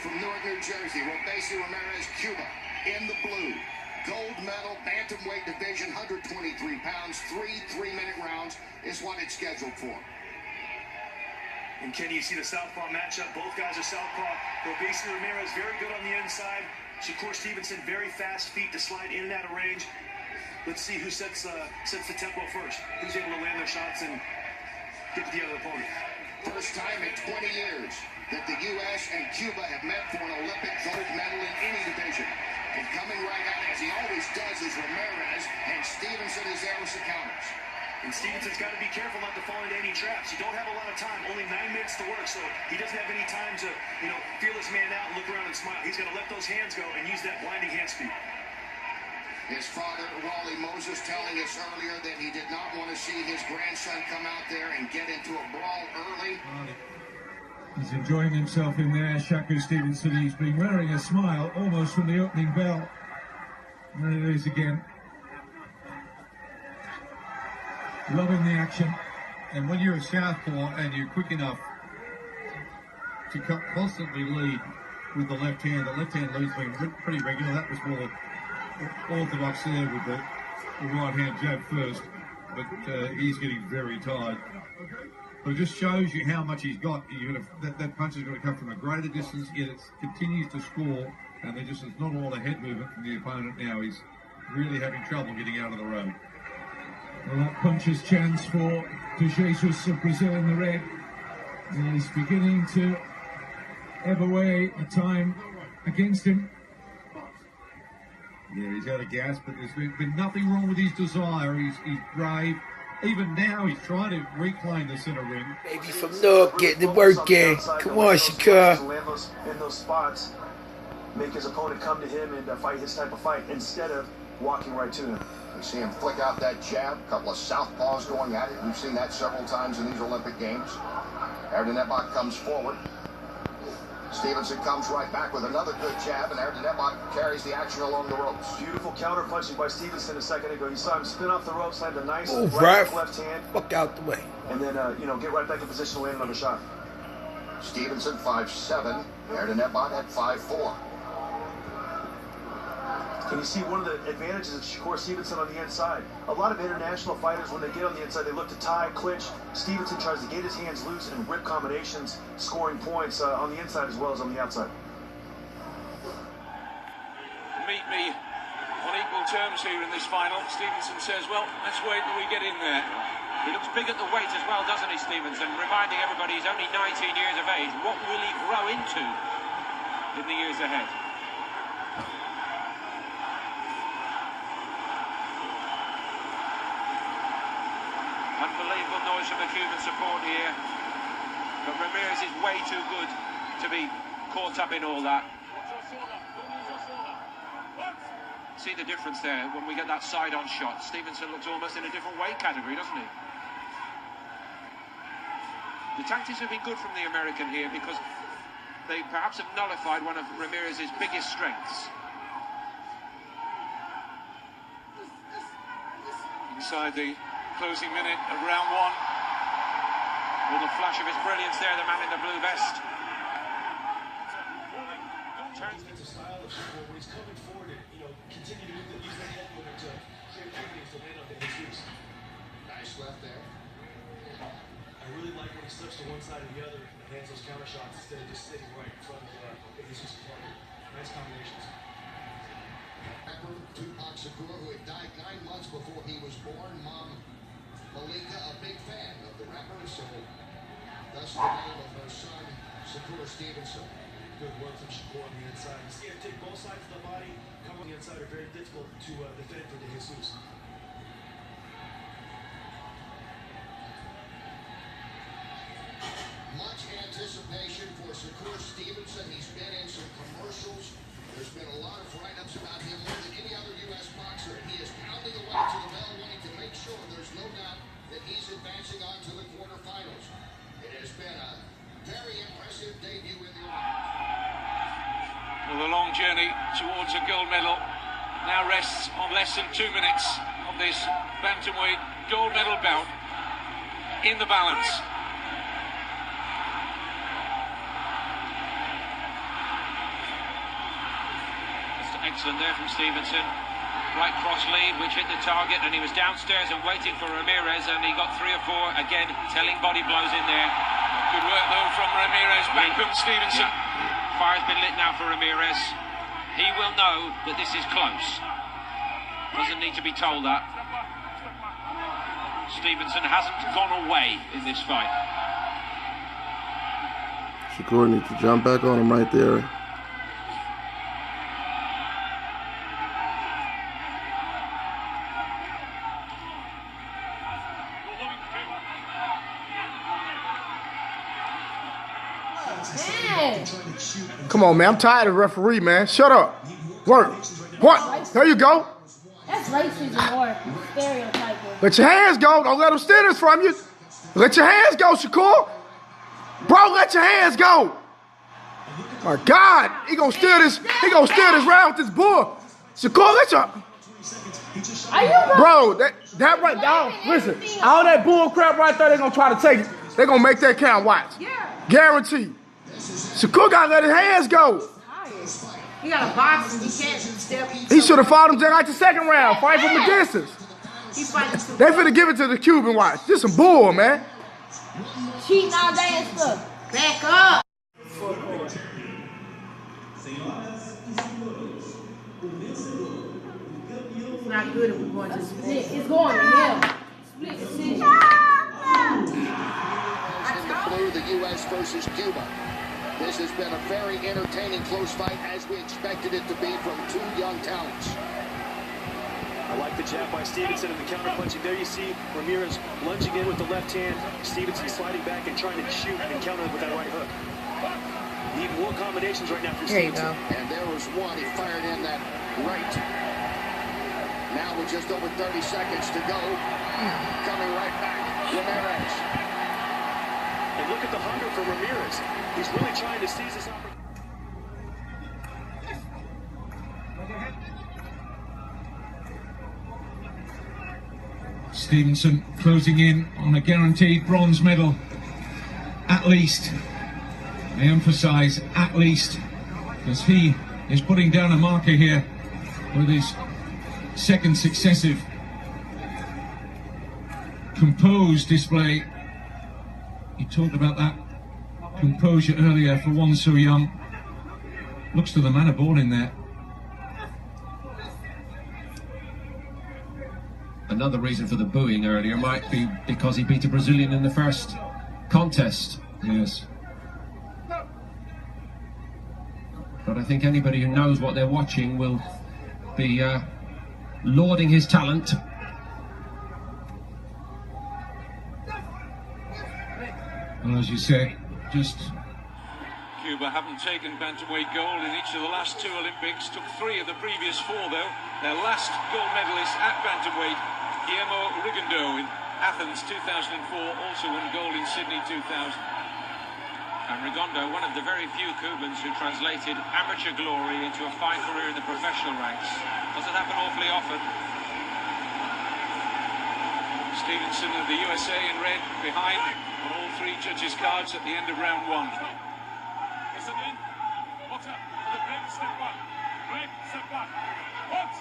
from Newark, New Jersey. Robeisy Ramirez, Cuba, in the blue. Gold medal, Bantamweight division, 123 pounds, 3 3-minute rounds is what it's scheduled for. And Kenny, you see the southpaw matchup. Both guys are southpaw. Robeisy Ramirez very good on the inside. Shakur Stevenson, very fast feet to slide in and out of range. Let's see who sets the tempo first. Who's able to land their shots and get to the other opponent. First time in 20 years that the U.S. and Cuba have met for an Olympic gold medal in any division. And coming right out, as he always does, is Ramirez, and Stevenson is there with the counters. And Stevenson's got to be careful not to fall into any traps. You don't have a lot of time, only 9 minutes to work, so he doesn't have any time to, feel his man out and look around and smile. He's got to let those hands go and use that blinding hand speed. His father, Wally Moses, telling us earlier that he did not want to see his grandson come out there and get into a brawl early. He's enjoying himself in there, Shakur Stevenson. He's been wearing a smile almost from the opening bell. And there it is again. Loving the action. And when you're a southpaw and you're quick enough to constantly lead with the left hand lead's been pretty regular. That was more orthodox there with the right hand jab first, but he's getting very tired. But it just shows you how much he's got. That punch is going to come from a greater distance, yet it continues to score, and there's not all the head movement from the opponent now. He's really having trouble getting out of the road. Well, that puncher's chance for De Jesus of Brazil in the red is beginning to ebb away a time against him. Yeah, he's out of gas, but there's been nothing wrong with his desire. He's brave. Even now, he's trying to reclaim the center ring. Baby from Newark, getting the work in. Come on, Shakur. In those spots, make his opponent come to him and fight his type of fight instead of walking right to him. We see him flick out that jab, a couple of southpaws going at it. We've seen that several times in these Olympic Games. Erdenebach comes forward. Stevenson comes right back with another good jab, and Erdenebach carries the action along the ropes. Beautiful counter punching by Stevenson a second ago. You saw him spin off the ropes, land a nice left hand. Fuck out the way. And then, get right back in position to land another shot. Stevenson 5'7", Erdenebach at 5'4". Can you see one of the advantages of Shakur Stevenson on the inside? A lot of international fighters, when they get on the inside, they look to tie, clinch. Stevenson tries to get his hands loose and rip combinations, scoring points on the inside as well as on the outside. Meet me on equal terms here in this final. Stevenson says, well, let's wait till we get in there. He looks big at the weight as well, doesn't he, Stevenson? Reminding everybody he's only 19 years of age. What will he grow into in the years ahead? Unbelievable noise from the Cuban support here. But Ramirez is way too good to be caught up in all that. See the difference there when we get that side-on shot. Stevenson looks almost in a different weight category, doesn't he? The tactics have been good from the American here because they perhaps have nullified one of Ramirez's biggest strengths. Inside the closing minute of round one. With a flash of his brilliance there, the man in the blue vest. Turns into style of football when he's coming forward and, continue to use the head movement to create openings to land on the Jesus. Nice left there. I really like when he slips to one side or the other and lands those counter shots instead of just sitting right in front of Jesus' opponent. Nice combinations. Tupac Shakur, who had died 9 months before he was born. Mom Malika, a big fan of the rapper, so that's the name of her son, Shakur Stevenson. Good work from Shakur on the inside. You see him take both sides of the body, come on the inside are very difficult to defend for De Jesus. Much anticipation for Shakur Stevenson. He's been in some commercials. There's been a lot of write-ups about him more than any other U.S. boxer. He is pounding away to the bell, wanting to make sure there's no doubt that he's advancing on to the quarterfinals. It has been a very impressive debut in the Well, the long journey towards a gold medal now rests on less than 2 minutes of this Bantamweight gold medal bout in the balance. excellent there from Stevenson. Right cross lead, which hit the target, and he was downstairs and waiting for Ramirez, and he got 3 or 4, again, telling body blows in there. Good work, though, from Ramirez. Back from Stevenson. Yeah. Fire's been lit now for Ramirez. He will know that this is close. Doesn't need to be told that. Stevenson hasn't gone away in this fight. Shakur needs to jump back on him right there. Come on, man. I'm tired of the referee, man. Shut up. Work. What? There you go. That's racism or stereotyping. Let your hands go. Don't let them steal this from you. Let your hands go, Shakur. Bro, let your hands go. My God. He gonna steal this. He gonna steal this round with this bull. Shakur, let your... Are you Bro, that right now, listen, all that bull crap right there, they're gonna try to take it. They're gonna make that count, watch. Yeah. Guaranteed. Shakur gotta let his hands go. He got a box and he can't step. He should have fought him just like the second round, fight from a distance. They finna give it to the Cuban, watch. This some bull, man. Cheating all day and stuff. Back up. It's not good if we're going to split. It's going to him. Split decision. Blue, the U.S. versus Cuba. This has been a very entertaining close fight, as we expected it to be from 2 young talents. I like the jab by Stevenson and the counter-punching. There you see Ramirez lunging in with the left hand. Stevenson sliding back and trying to shoot and counter with that right hook. Need more combinations right now from Stevenson. And there was one. He fired in that right. Now with just over 30 seconds to go. Coming right back. Ramirez. And look at the hunger for Ramirez. He's really trying to seize this opportunity. Stevenson closing in on a guaranteed bronze medal, at least. I emphasize at least, because he is putting down a marker here with his second successive composed display. He talked about that composure earlier for one so young. Looks to the man aboard in there. Another reason for the booing earlier might be because he beat a Brazilian in the first contest. Yes. But I think anybody who knows what they're watching will be lauding his talent. Well, as you say, just... Cuba haven't taken bantamweight gold in each of the last 2 Olympics. Took 3 of the previous 4, though. Their last gold medalist at bantamweight, Guillermo Rigondo, in Athens 2004, also won gold in Sydney 2000. And Rigondo, one of the very few Cubans who translated amateur glory into a fine career in the professional ranks. Doesn't happen awfully often. Stevenson of the USA in red behind on all 3 judges' cards at the end of round 1. Listen in. What's up? The break, step 1. Break, step 1. What?